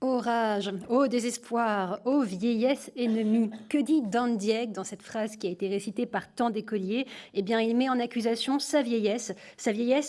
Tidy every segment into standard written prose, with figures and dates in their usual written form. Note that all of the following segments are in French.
Ô rage, ô désespoir, ô vieillesse ennemie, que dit Dan Diègue dans cette phrase qui a été récitée par tant d'écoliers? Eh bien, il met en accusation sa vieillesse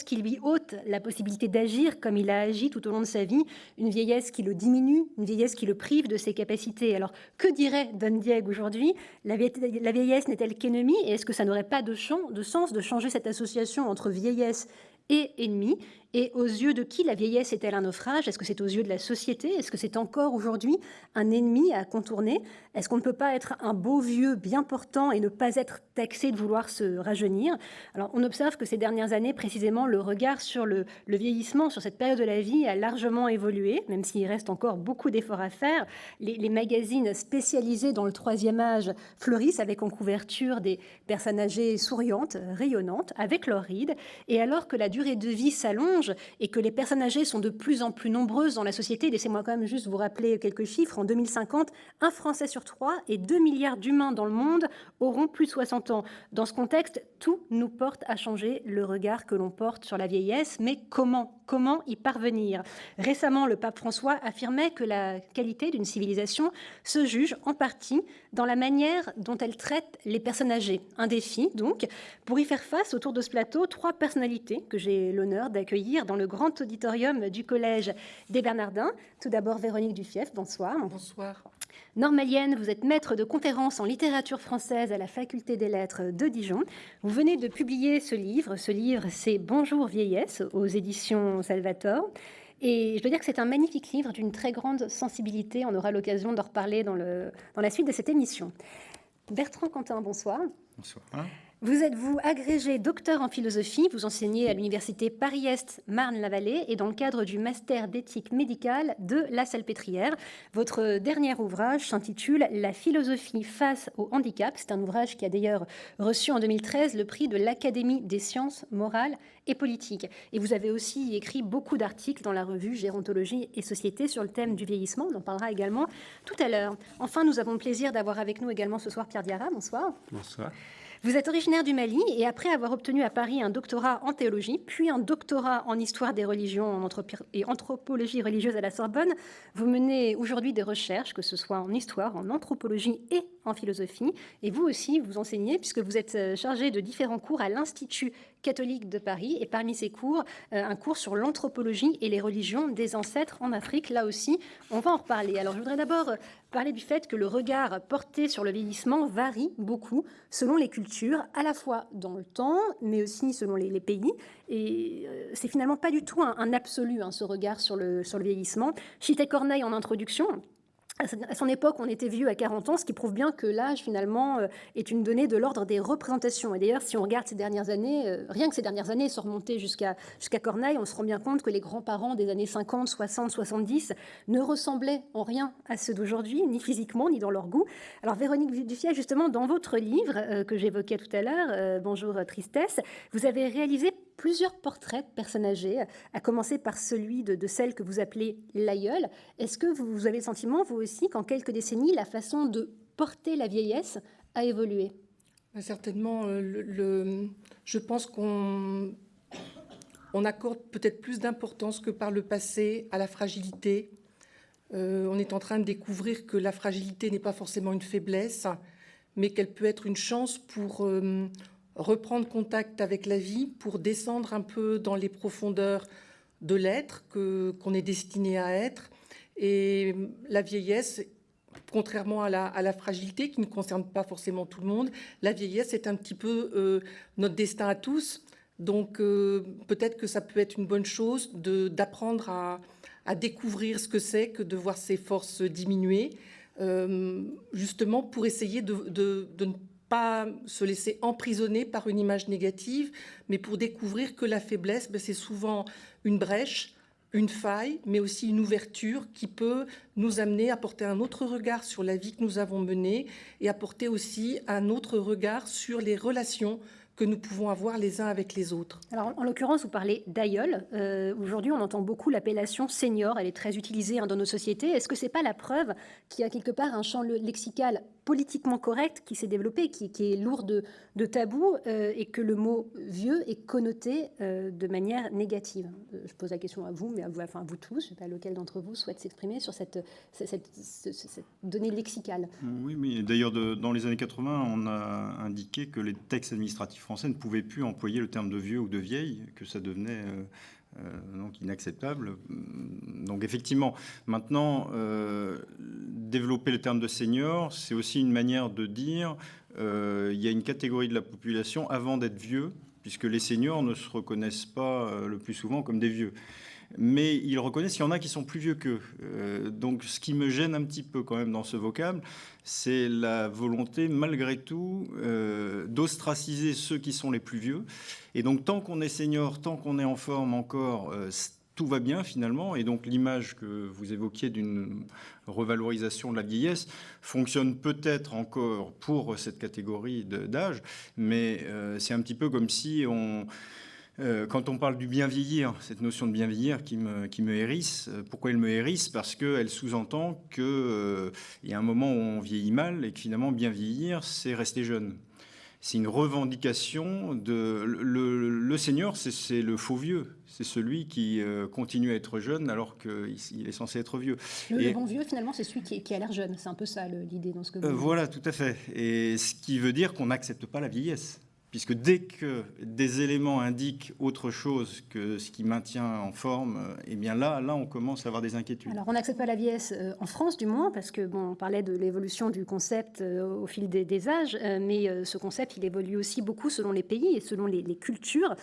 qui lui ôte la possibilité d'agir comme il a agi tout au long de sa vie, une vieillesse qui le diminue, une vieillesse qui le prive de ses capacités. Alors, que dirait Dan Diègue aujourd'hui? La vieillesse n'est-elle qu'ennemie? Et est-ce que ça n'aurait pas de sens de changer cette association entre vieillesse et ennemi? Et aux yeux de qui la vieillesse est-elle un naufrage? Est-ce que c'est aux yeux de la société? Est-ce que c'est encore aujourd'hui un ennemi à contourner? Est-ce qu'on ne peut pas être un beau vieux bien portant et ne pas être taxé de vouloir se rajeunir? Alors, on observe que ces dernières années, précisément, le regard sur le vieillissement, sur cette période de la vie, a largement évolué, même s'il reste encore beaucoup d'efforts à faire. Les magazines spécialisés dans le troisième âge fleurissent avec en couverture des personnes âgées souriantes, rayonnantes, avec leurs rides. Et alors que la durée de vie s'allonge, et que les personnes âgées sont de plus en plus nombreuses dans la société. Laissez-moi quand même juste vous rappeler quelques chiffres. En 2050, un Français sur 3 et 2 milliards d'humains dans le monde auront plus de 60 ans. Dans ce contexte, tout nous porte à changer le regard que l'on porte sur la vieillesse. Mais comment y parvenir? Récemment, le pape François affirmait que la qualité d'une civilisation se juge en partie dans la manière dont elle traite les personnes âgées. Un défi, donc. Pour y faire face, autour de ce plateau, 3 personnalités que j'ai l'honneur d'accueillir dans le grand auditorium du Collège des Bernardins. Tout d'abord, Véronique Dufief, bonsoir. Bonsoir. Normalienne, vous êtes maître de conférences en littérature française à la Faculté des Lettres de Dijon. Vous venez de publier ce livre. Ce livre, c'est Bonjour vieillesse, aux éditions Salvator. Et je dois dire que c'est un magnifique livre d'une très grande sensibilité. On aura l'occasion d'en reparler dans la suite de cette émission. Bertrand Cantin, bonsoir. Bonsoir. Vous êtes, vous, agrégé docteur en philosophie. Vous enseignez à l'université Paris-Est Marne-la-Vallée et dans le cadre du master d'éthique médicale de La Salpêtrière. Votre dernier ouvrage s'intitule La philosophie face au handicap. C'est un ouvrage qui a d'ailleurs reçu en 2013 le prix de l'Académie des sciences morales et politiques. Et vous avez aussi écrit beaucoup d'articles dans la revue Gérontologie et Société sur le thème du vieillissement. On en parlera également tout à l'heure. Enfin, nous avons le plaisir d'avoir avec nous également ce soir Pierre Diarra. Bonsoir. Bonsoir. Vous êtes originaire du Mali et après avoir obtenu à Paris un doctorat en théologie, puis un doctorat en histoire des religions et anthropologie religieuse à la Sorbonne, vous menez aujourd'hui des recherches, que ce soit en histoire, en anthropologie et en philosophie. Et vous aussi, vous enseignez, puisque vous êtes chargé de différents cours à l'Institut catholique de Paris. Et parmi ces cours, un cours sur l'anthropologie et les religions des ancêtres en Afrique. Là aussi, on va en reparler. Alors, je voudrais d'abord parler du fait que le regard porté sur le vieillissement varie beaucoup selon les cultures, à la fois dans le temps, mais aussi selon les pays. Et c'est finalement pas du tout un absolu, ce regard sur le vieillissement. Je citais Corneille en introduction. À son époque, on était vieux à 40 ans, ce qui prouve bien que l'âge, finalement, est une donnée de l'ordre des représentations. Et d'ailleurs, si on regarde ces dernières années, rien que ces dernières années, sans remonter jusqu'à Corneille, on se rend bien compte que les grands-parents des années 50, 60, 70 ne ressemblaient en rien à ceux d'aujourd'hui, ni physiquement, ni dans leur goût. Alors, Véronique Dufiet, justement, dans votre livre que j'évoquais tout à l'heure, Bonjour Tristesse, vous avez réalisé plusieurs portraits de personnes âgées, à commencer par celui de celle que vous appelez l'aïeule. Est-ce que vous avez le sentiment, vous aussi, qu'en quelques décennies, la façon de porter la vieillesse a évolué? Certainement, je pense qu'on accorde peut-être plus d'importance que par le passé à la fragilité. On est en train de découvrir que la fragilité n'est pas forcément une faiblesse, mais qu'elle peut être une chance pour reprendre contact avec la vie, pour descendre un peu dans les profondeurs de l'être qu'on est destiné à être. Et la vieillesse, contrairement à la fragilité qui ne concerne pas forcément tout le monde, la vieillesse est un petit peu notre destin à tous. Donc peut-être que ça peut être une bonne chose d'apprendre à découvrir ce que c'est que de voir ses forces diminuer, justement pour essayer de ne pas se laisser emprisonner par une image négative, mais pour découvrir que la faiblesse, c'est souvent une brèche, une faille, mais aussi une ouverture qui peut nous amener à porter un autre regard sur la vie que nous avons menée et à porter aussi un autre regard sur les relations que nous pouvons avoir les uns avec les autres. Alors, en l'occurrence, vous parlez d'aïeul. Aujourd'hui, on entend beaucoup l'appellation senior. Elle est très utilisée dans nos sociétés. Est-ce que ce n'est pas la preuve qu'il y a quelque part un champ lexical politiquement correcte qui s'est développée, qui est lourde de tabous, et que le mot vieux est connoté de manière négative. Je pose la question à vous, mais à vous tous, je ne sais pas lequel d'entre vous souhaite s'exprimer sur cette donnée lexicale. Oui, d'ailleurs, dans les années 80, on a indiqué que les textes administratifs français ne pouvaient plus employer le terme de vieux ou de vieille, que ça devenait donc inacceptable. Donc effectivement, maintenant, développer le terme de senior, c'est aussi une manière de dire il y a une catégorie de la population avant d'être vieux, puisque les seniors ne se reconnaissent pas le plus souvent comme des vieux. Mais ils reconnaissent qu'il y en a qui sont plus vieux qu'eux. Donc ce qui me gêne un petit peu quand même dans ce vocable, c'est la volonté, malgré tout, d'ostraciser ceux qui sont les plus vieux. Et donc tant qu'on est senior, tant qu'on est en forme encore, tout va bien finalement. Et donc l'image que vous évoquiez d'une revalorisation de la vieillesse fonctionne peut-être encore pour cette catégorie d'âge, mais c'est un petit peu comme si quand on parle du bien vieillir, cette notion de bien vieillir qui me hérisse, pourquoi elle me hérisse? Parce qu'elle sous-entend qu'il y a un moment où on vieillit mal et que finalement bien vieillir, c'est rester jeune. C'est une revendication le senior, c'est le faux vieux. C'est celui qui continue à être jeune alors qu'il est censé être vieux. Le bon vieux, finalement, c'est celui qui a l'air jeune. C'est un peu ça l'idée dans ce que vous dites. Voilà, tout à fait. Et ce qui veut dire qu'on n'accepte pas la vieillesse. Puisque dès que des éléments indiquent autre chose que ce qui maintient en forme, eh bien là, on commence à avoir des inquiétudes. Alors, on n'accepte pas la vieillesse en France, du moins, parce que on parlait de l'évolution du concept au fil des âges, mais ce concept, il évolue aussi beaucoup selon les pays et selon les cultures.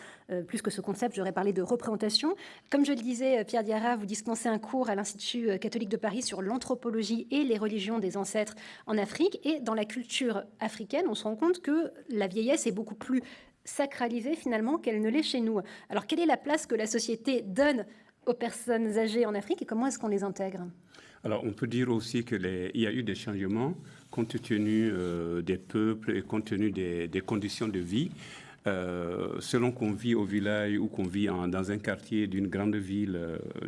Plus que ce concept, j'aurais parlé de représentation. Comme je le disais, Pierre Diarra, vous dispensez un cours à l'Institut catholique de Paris sur l'anthropologie et les religions des ancêtres en Afrique. Et dans la culture africaine, on se rend compte que la vieillesse est beaucoup plus sacralisée finalement qu'elle ne l'est chez nous. Alors quelle est la place que la société donne aux personnes âgées en Afrique et comment est-ce qu'on les intègre? Alors on peut dire aussi qu'il y a eu des changements compte tenu des peuples et compte tenu des conditions de vie. Selon qu'on vit au village ou qu'on vit dans un quartier d'une grande ville,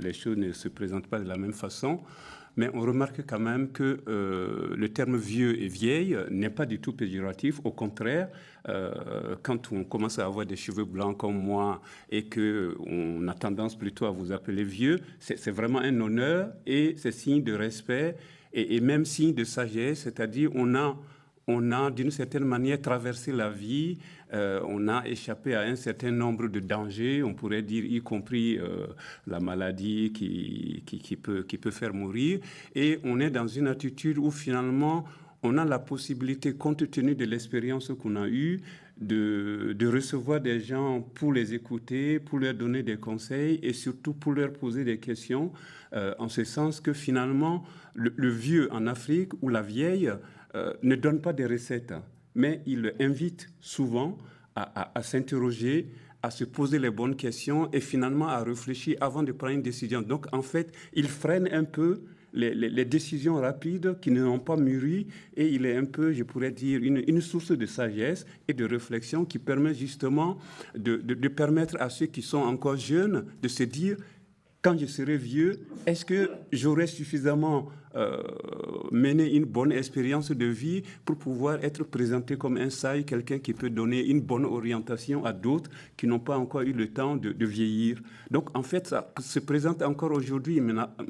les choses ne se présentent pas de la même façon. Mais on remarque quand même que le terme vieux et vieille n'est pas du tout péjoratif. Au contraire, quand on commence à avoir des cheveux blancs comme moi et qu'on a tendance plutôt à vous appeler vieux, c'est vraiment un honneur et c'est signe de respect et même signe de sagesse. C'est-à-dire on a d'une certaine manière traversé la vie, on a échappé à un certain nombre de dangers, on pourrait dire y compris la maladie qui peut faire mourir. Et on est dans une attitude où finalement on a la possibilité, compte tenu de l'expérience qu'on a eue, de recevoir des gens pour les écouter, pour leur donner des conseils et surtout pour leur poser des questions, en ce sens que finalement le vieux en Afrique ou la vieille ne donne pas des recettes, mais il invite souvent à s'interroger, à se poser les bonnes questions et finalement à réfléchir avant de prendre une décision. Donc en fait, il freine un peu les décisions rapides qui n'ont pas mûri et il est un peu, je pourrais dire, une source de sagesse et de réflexion qui permet justement de permettre à ceux qui sont encore jeunes de se dire quand je serai vieux, est-ce que j'aurai suffisamment mené une bonne expérience de vie pour pouvoir être présenté comme un sage, quelqu'un qui peut donner une bonne orientation à d'autres qui n'ont pas encore eu le temps de vieillir. Donc, en fait, ça se présente encore aujourd'hui,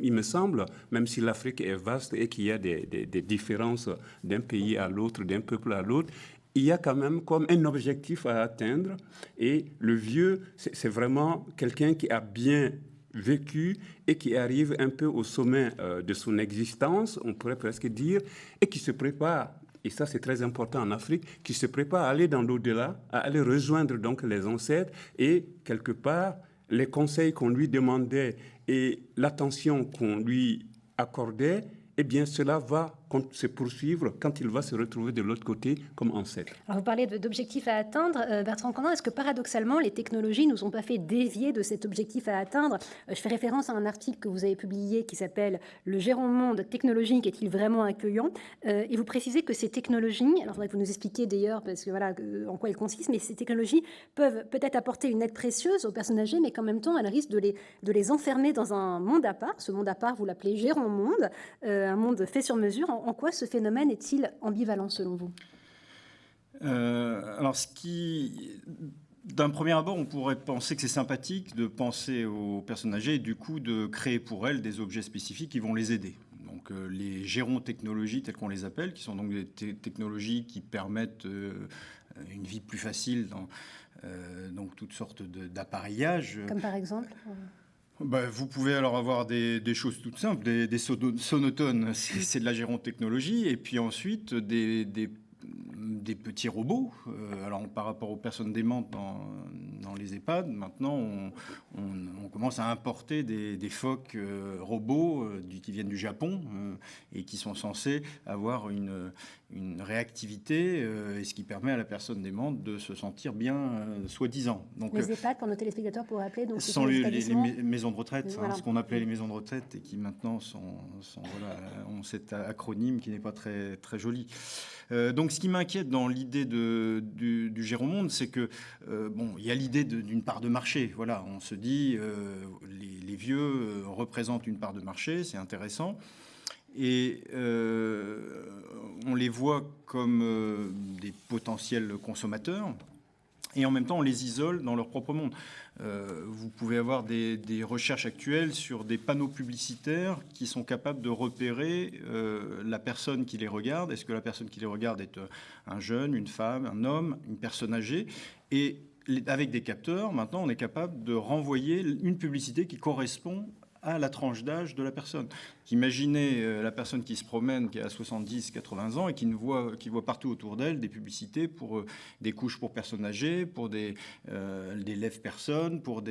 il me semble, même si l'Afrique est vaste et qu'il y a des différences d'un pays à l'autre, d'un peuple à l'autre, il y a quand même comme un objectif à atteindre. Et le vieux, c'est vraiment quelqu'un qui a bien vécu et qui arrive un peu au sommet de son existence, on pourrait presque dire, et qui se prépare, et ça c'est très important en Afrique, qui se prépare à aller dans l'au-delà, à aller rejoindre donc les ancêtres et quelque part les conseils qu'on lui demandait et l'attention qu'on lui accordait, eh bien cela va se poursuivre quand il va se retrouver de l'autre côté comme ancêtre. Alors vous parlez d'objectifs à atteindre. Bertrand Candan, est-ce que paradoxalement, les technologies ne nous ont pas fait dévier de cet objectif à atteindre? Je fais référence à un article que vous avez publié qui s'appelle « Le géant-monde technologique est-il vraiment accueillant ?» Et vous précisez que ces technologies, alors il faudrait que vous nous expliquiez d'ailleurs parce que voilà, en quoi elles consistent, mais ces technologies peuvent peut-être apporter une aide précieuse aux personnes âgées, mais qu'en même temps, elles risquent de les enfermer dans un monde à part. Ce monde à part, vous l'appelez géant-monde, un monde fait sur mesure. En quoi ce phénomène est-il ambivalent selon vous? Alors, d'un premier abord, on pourrait penser que c'est sympathique de penser aux personnes âgées et du coup de créer pour elles des objets spécifiques qui vont les aider. Donc les gérontechnologies, telles qu'on les appelle, qui sont donc des technologies qui permettent une vie plus facile dans donc toutes sortes d'appareillages. Comme par exemple Vous pouvez alors avoir des choses toutes simples, des sonotones, c'est de la gérontechnologie, et puis ensuite des petits robots. Alors par rapport aux personnes démentes dans les EHPAD, maintenant on commence à importer des phoques robots qui viennent du Japon et qui sont censés avoir une réactivité, et ce qui permet à la personne démente de se sentir bien, soi-disant. Donc, les EHPAD, pour nos téléspectateurs, pour rappeler, donc ce sont les maisons de retraite, voilà. Ce qu'on appelait les maisons de retraite, et qui maintenant ont cet acronyme qui n'est pas très, très joli. Donc ce qui m'inquiète dans l'idée du Géromonde, c'est que il y a l'idée d'une part de marché. Voilà, on se dit les vieux représentent une part de marché, c'est intéressant. Et on les voit comme des potentiels consommateurs. Et en même temps, on les isole dans leur propre monde. Vous pouvez avoir des recherches actuelles sur des panneaux publicitaires qui sont capables de repérer la personne qui les regarde. Est-ce que la personne qui les regarde est un jeune, une femme, un homme, une personne âgée? Et avec des capteurs, maintenant, on est capable de renvoyer une publicité qui correspond à la tranche d'âge de la personne. Imaginez la personne qui se promène, qui a 70, 80 ans et qui voit partout autour d'elle des publicités pour des couches pour personnes âgées, pour des lève-personnes, pour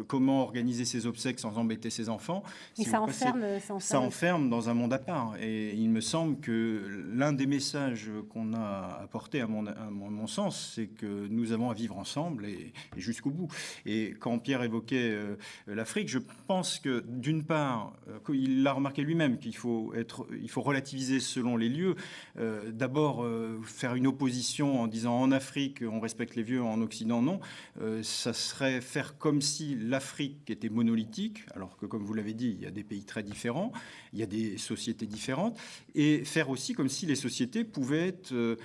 comment organiser ses obsèques sans embêter ses enfants. Et ça enferme dans un monde à part. Et il me semble que l'un des messages qu'on a apporté, à mon sens, c'est que nous avons à vivre ensemble et jusqu'au bout. Et quand Pierre évoquait l'Afrique, je pense que d'une part, il l'a remarqué lui-même qu'il faut relativiser selon les lieux. D'abord, faire une opposition en disant en Afrique on respecte les vieux, en Occident non. Ça serait faire comme si l'Afrique était monolithique, alors que comme vous l'avez dit, il y a des pays très différents, il y a des sociétés différentes, et faire aussi comme si les sociétés pouvaient être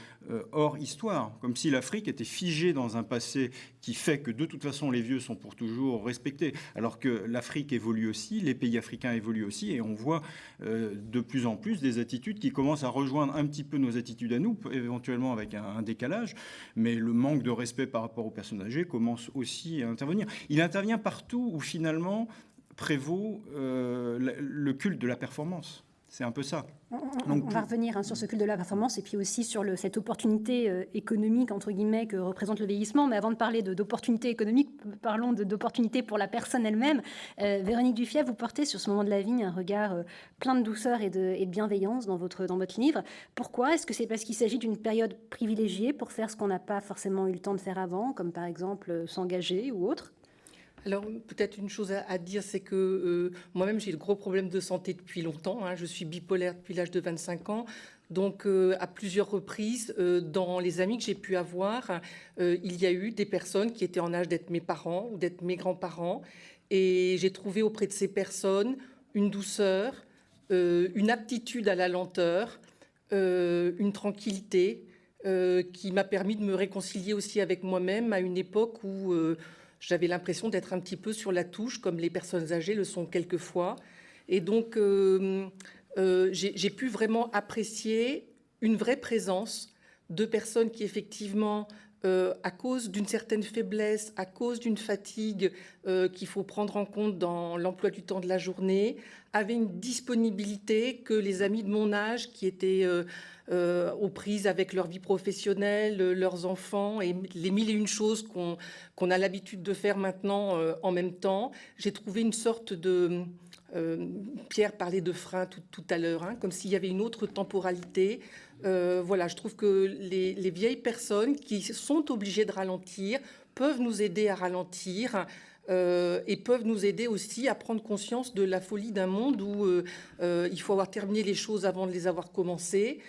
hors histoire, comme si l'Afrique était figée dans un passé qui fait que de toute façon les vieux sont pour toujours respectés, alors que l'Afrique évolue aussi, les pays africains évoluent aussi, et on voit de plus en plus des attitudes qui commencent à rejoindre un petit peu nos attitudes à nous, éventuellement avec un décalage, mais le manque de respect par rapport aux personnes âgées commence aussi à intervenir. Il intervient partout où finalement prévaut le culte de la performance. C'est un peu ça. On va revenir sur ce culte de la performance et puis aussi sur cette opportunité économique, entre guillemets, que représente le vieillissement. Mais avant de parler d'opportunité économique, parlons d'opportunité pour la personne elle-même. Véronique Duffiet, vous portez sur ce moment de la vie un regard plein de douceur et de bienveillance dans votre livre. Pourquoi? Est-ce que c'est parce qu'il s'agit d'une période privilégiée pour faire ce qu'on n'a pas forcément eu le temps de faire avant, comme par exemple s'engager ou autre? Alors, peut-être une chose à dire, c'est que moi-même, j'ai de gros problèmes de santé depuis longtemps. Je suis bipolaire depuis l'âge de 25 ans. Donc, à plusieurs reprises, dans les amis que j'ai pu avoir, il y a eu des personnes qui étaient en âge d'être mes parents ou d'être mes grands-parents. Et j'ai trouvé auprès de ces personnes une douceur, une aptitude à la lenteur, une tranquillité qui m'a permis de me réconcilier aussi avec moi-même à une époque où... j'avais l'impression d'être un petit peu sur la touche, comme les personnes âgées le sont quelquefois. Et donc, j'ai pu vraiment apprécier une vraie présence de personnes qui, effectivement, à cause d'une certaine faiblesse, à cause d'une fatigue qu'il faut prendre en compte dans l'emploi du temps de la journée, avaient une disponibilité que les amis de mon âge qui étaient... aux prises avec leur vie professionnelle, leurs enfants et les mille et une choses qu'on a l'habitude de faire maintenant en même temps. J'ai trouvé une sorte de... Pierre parlait de frein tout à l'heure, comme s'il y avait une autre temporalité. Voilà, je trouve que les vieilles personnes qui sont obligées de ralentir peuvent nous aider à ralentir. Et peuvent nous aider aussi à prendre conscience de la folie d'un monde où il faut avoir terminé les choses avant de les avoir commencées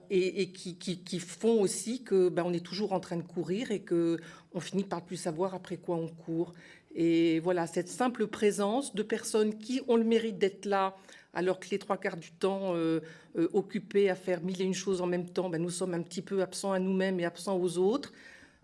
et qui font aussi que on est toujours en train de courir et qu'on finit par ne plus savoir après quoi on court. Et voilà, cette simple présence de personnes qui ont le mérite d'être là, alors que les 3/4 du temps occupés à faire mille et une choses en même temps, nous sommes un petit peu absents à nous-mêmes et absents aux autres.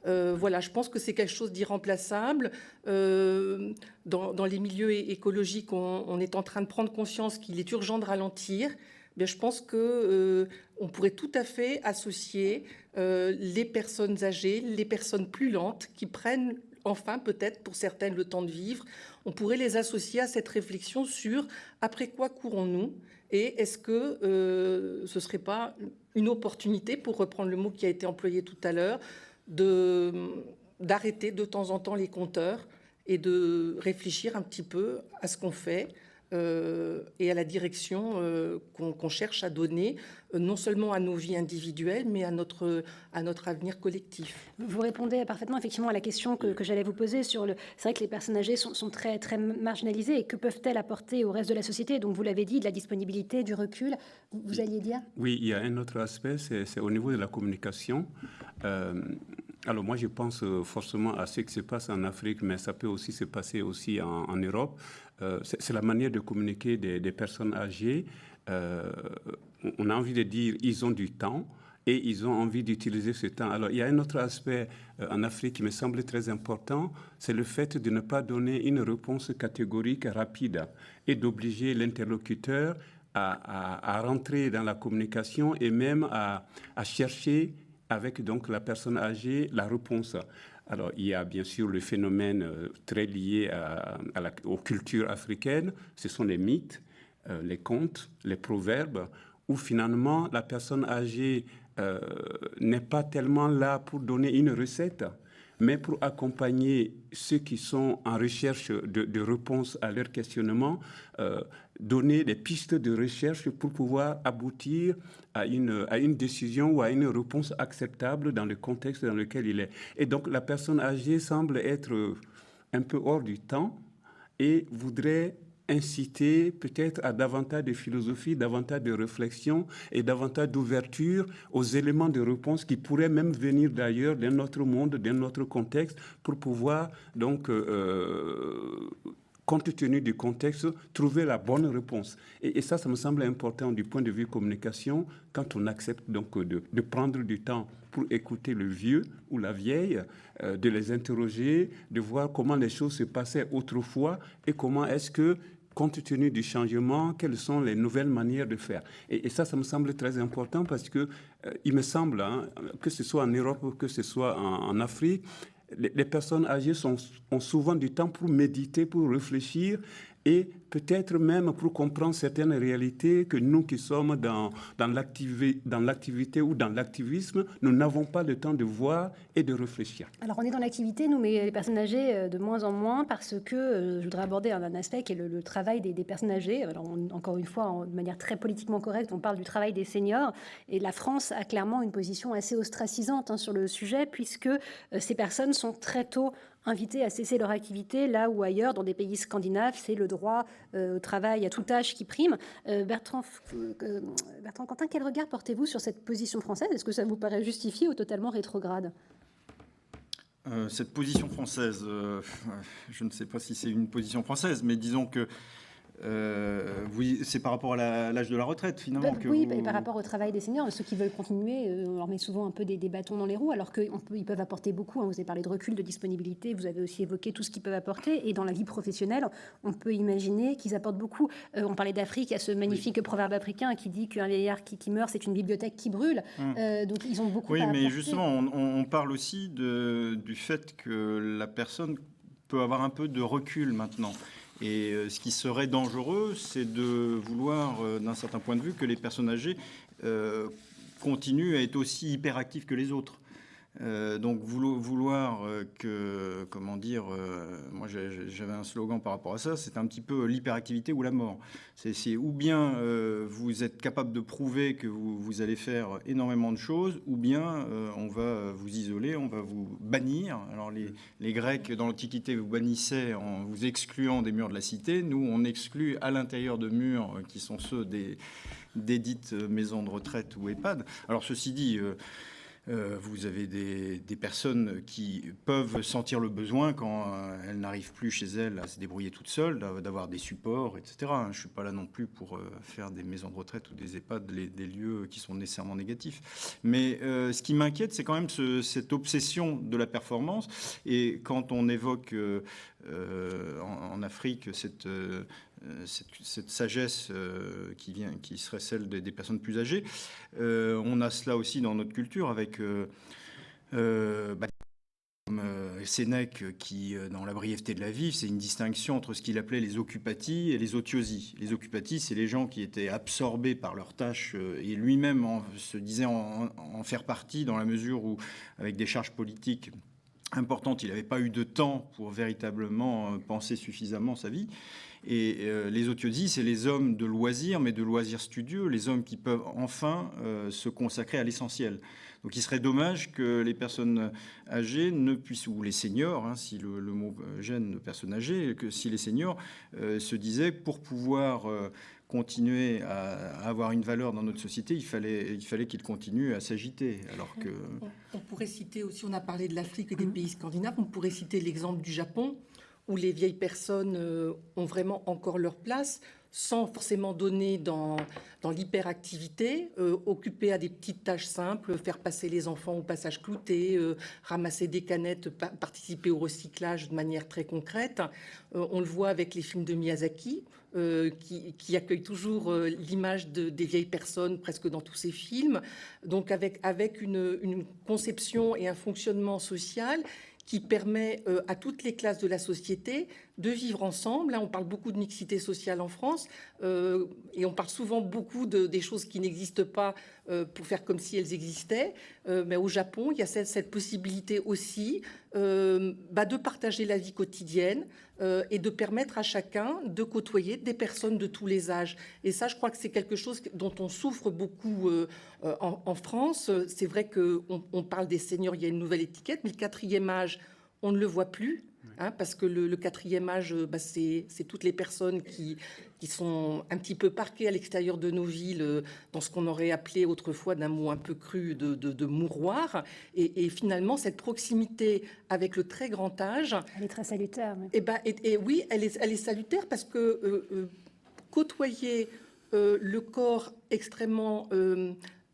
Voilà, je pense que c'est quelque chose d'irremplaçable. Dans les milieux écologiques, on est en train de prendre conscience qu'il est urgent de ralentir. Bien, je pense qu'on pourrait tout à fait associer les personnes âgées, les personnes plus lentes, qui prennent enfin peut-être pour certaines le temps de vivre. On pourrait les associer à cette réflexion sur après quoi courons-nous et est-ce que ce ne serait pas une opportunité, pour reprendre le mot qui a été employé tout à l'heure, d'arrêter de temps en temps les compteurs et de réfléchir un petit peu à ce qu'on fait et à la direction qu'on cherche à donner, non seulement à nos vies individuelles, mais à notre avenir collectif. Vous répondez parfaitement effectivement à la question que j'allais vous poser sur le. C'est vrai que les personnes âgées sont très, très marginalisées, et que peuvent-elles apporter au reste de la société? Donc vous l'avez dit, de la disponibilité, du recul. Vous alliez dire? Oui, il y a un autre aspect, c'est au niveau de la communication. Alors moi, je pense forcément à ce qui se passe en Afrique, mais ça peut aussi se passer aussi en Europe. C'est la manière de communiquer des personnes âgées. On a envie de dire ils ont du temps et ils ont envie d'utiliser ce temps. Alors il y a un autre aspect en Afrique qui me semble très important, c'est le fait de ne pas donner une réponse catégorique rapide et d'obliger l'interlocuteur à rentrer dans la communication et même à chercher avec donc la personne âgée la réponse. Alors, il y a bien sûr le phénomène très lié aux cultures africaines, ce sont les mythes, les contes, les proverbes, où finalement la personne âgée n'est pas tellement là pour donner une recette, mais pour accompagner ceux qui sont en recherche de réponses à leurs questionnements, donner des pistes de recherche pour pouvoir aboutir à une décision ou à une réponse acceptable dans le contexte dans lequel il est. Et donc la personne âgée semble être un peu hors du temps et voudrait inciter peut-être à davantage de philosophie, davantage de réflexion et davantage d'ouverture aux éléments de réponse qui pourraient même venir d'ailleurs, d'un autre monde, d'un autre contexte, pour pouvoir donc, compte tenu du contexte, trouver la bonne réponse. Et ça me semble important du point de vue communication, quand on accepte donc de prendre du temps pour écouter le vieux ou la vieille, de les interroger, de voir comment les choses se passaient autrefois et comment est-ce que, compte tenu du changement, quelles sont les nouvelles manières de faire. Et ça me semble très important parce que il me semble, que ce soit en Europe, que ce soit en Afrique, les personnes âgées ont souvent du temps pour méditer, pour réfléchir et peut-être même pour comprendre certaines réalités que nous qui sommes dans l'activité ou dans l'activisme, nous n'avons pas le temps de voir et de réfléchir. Alors on est dans l'activité, nous, mais les personnes âgées de moins en moins, parce que je voudrais aborder un aspect qui est le travail des personnes âgées. Alors encore une fois, de manière très politiquement correcte, on parle du travail des seniors, et la France a clairement une position assez ostracisante sur le sujet, puisque ces personnes sont très tôt invités à cesser leur activité, là où ailleurs, dans des pays scandinaves, c'est le droit au travail à tout âge qui prime. Bertrand Cantin, quel regard portez-vous sur cette position française? Est-ce que ça vous paraît justifié ou totalement rétrograde? Cette position française, je ne sais pas si c'est une position française, mais disons que c'est par rapport à l'âge de la retraite, finalement. Oui, par rapport au travail des seniors. Ceux qui veulent continuer, on leur met souvent un peu des bâtons dans les roues, alors qu'ils peuvent apporter beaucoup. Vous avez parlé de recul, de disponibilité, vous avez aussi évoqué tout ce qu'ils peuvent apporter. Et dans la vie professionnelle, on peut imaginer qu'ils apportent beaucoup. On parlait d'Afrique, il y a ce magnifique proverbe africain qui dit qu'un vieillard qui meurt, c'est une bibliothèque qui brûle. Donc ils ont beaucoup à apporter. Oui, mais justement, on parle aussi du fait que la personne peut avoir un peu de recul maintenant. Et ce qui serait dangereux, c'est de vouloir, d'un certain point de vue, que les personnes âgées continuent à être aussi hyperactives que les autres. Donc vouloir que, comment dire, moi j'avais un slogan par rapport à ça, c'est un petit peu l'hyperactivité ou la mort. C'est ou bien vous êtes capable de prouver que vous allez faire énormément de choses, ou bien on va vous isoler, on va vous bannir. Alors les Grecs dans l'Antiquité vous bannissaient en vous excluant des murs de la cité. Nous on exclut à l'intérieur de murs qui sont ceux des dites maisons de retraite ou EHPAD. Alors ceci dit, Vous avez des personnes qui peuvent sentir le besoin, quand elles n'arrivent plus chez elles à se débrouiller toutes seules, d'avoir des supports, etc. Je ne suis pas là non plus pour faire des maisons de retraite ou des EHPAD, des lieux qui sont nécessairement négatifs. Mais ce qui m'inquiète, c'est quand même cette obsession de la performance. Et quand on évoque en Afrique cette sagesse qui serait celle des personnes plus âgées, on a cela aussi dans notre culture avec Sénèque qui, dans La brièveté de la vie, c'est une distinction entre ce qu'il appelait les occupati et les otiosì. Les occupati, c'est les gens qui étaient absorbés par leurs tâches et lui-même se disait en faire partie, dans la mesure où, avec des charges politiques importantes, il n'avait pas eu de temps pour véritablement penser suffisamment sa vie. Et les otiosì, c'est les hommes de loisirs, mais de loisirs studieux, les hommes qui peuvent enfin se consacrer à l'essentiel. Donc il serait dommage que les personnes âgées ne puissent, ou les seniors, si le mot gêne personnes âgées, que si les seniors se disaient, pour pouvoir continuer à avoir une valeur dans notre société, il fallait qu'ils continuent à s'agiter. Alors que... On pourrait citer aussi, on a parlé de l'Afrique et des pays scandinaves, on pourrait citer l'exemple du Japon, où les vieilles personnes ont vraiment encore leur place, sans forcément donner dans l'hyperactivité, occupées à des petites tâches simples, faire passer les enfants au passage clouté, ramasser des canettes, participer au recyclage de manière très concrète. On le voit avec les films de Miyazaki, qui accueillent toujours l'image des vieilles personnes presque dans tous ses films, donc avec une conception et un fonctionnement social qui permet à toutes les classes de la société de vivre ensemble. Là, on parle beaucoup de mixité sociale en France et on parle souvent beaucoup des choses qui n'existent pas pour faire comme si elles existaient. Mais au Japon, il y a cette possibilité aussi de partager la vie quotidienne et de permettre à chacun de côtoyer des personnes de tous les âges. Et ça, je crois que c'est quelque chose dont on souffre beaucoup en France. C'est vrai qu'on parle des seniors, il y a une nouvelle étiquette, mais le quatrième âge, on ne le voit plus. Parce que le quatrième âge, c'est toutes les personnes qui sont un petit peu parquées à l'extérieur de nos villes, dans ce qu'on aurait appelé autrefois, d'un mot un peu cru, de mouroir. Et finalement, cette proximité avec le très grand âge... Elle est très salutaire. Oui. Et oui, elle est salutaire parce que côtoyer le corps extrêmement...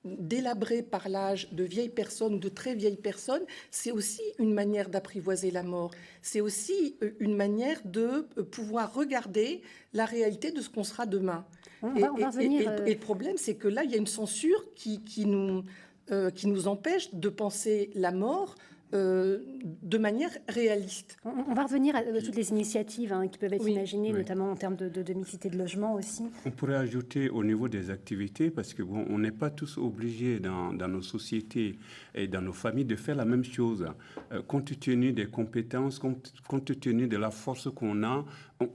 délabré par l'âge de vieilles personnes ou de très vieilles personnes, c'est aussi une manière d'apprivoiser la mort. C'est aussi une manière de pouvoir regarder la réalité de ce qu'on sera demain. Et le problème, c'est que là, il y a une censure qui nous empêche de penser la mort de manière réaliste. On va revenir à toutes les initiatives qui peuvent être imaginées, notamment en termes de mixité de logement aussi. On pourrait ajouter au niveau des activités, parce que on n'est pas tous obligés dans nos sociétés et dans nos familles de faire la même chose. Compte tenu des compétences, compte tenu de la force qu'on a,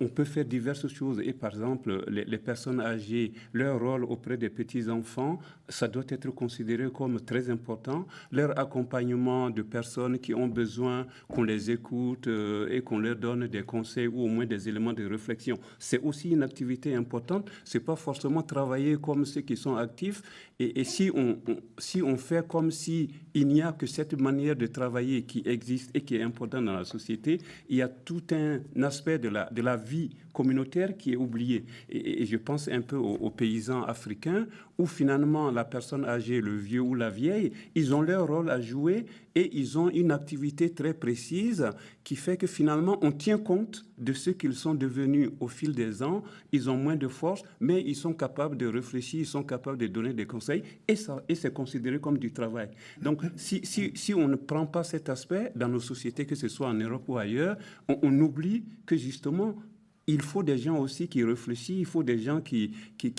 on peut faire diverses choses. Et par exemple, les personnes âgées, leur rôle auprès des petits-enfants, ça doit être considéré comme très important. Leur accompagnement de personnes qui ont besoin qu'on les écoute et qu'on leur donne des conseils ou au moins des éléments de réflexion. C'est aussi une activité importante. C'est pas forcément travailler comme ceux qui sont actifs. Et si on fait comme si il n'y a que cette manière de travailler qui existe et qui est importante dans la société, il y a tout un aspect de la vie communautaire qui est oublié. Et je pense un peu aux paysans africains où finalement la personne âgée, le vieux ou la vieille, ils ont leur rôle à jouer et ils ont une activité très précise qui fait que finalement on tient compte de ce qu'ils sont devenus au fil des ans. Ils ont moins de force, mais ils sont capables de réfléchir, ils sont capables de donner des conseils et c'est considéré comme du travail. Donc si on ne prend pas cet aspect dans nos sociétés, que ce soit en Europe ou ailleurs, on oublie que justement il faut des gens aussi qui réfléchissent, il faut des gens qui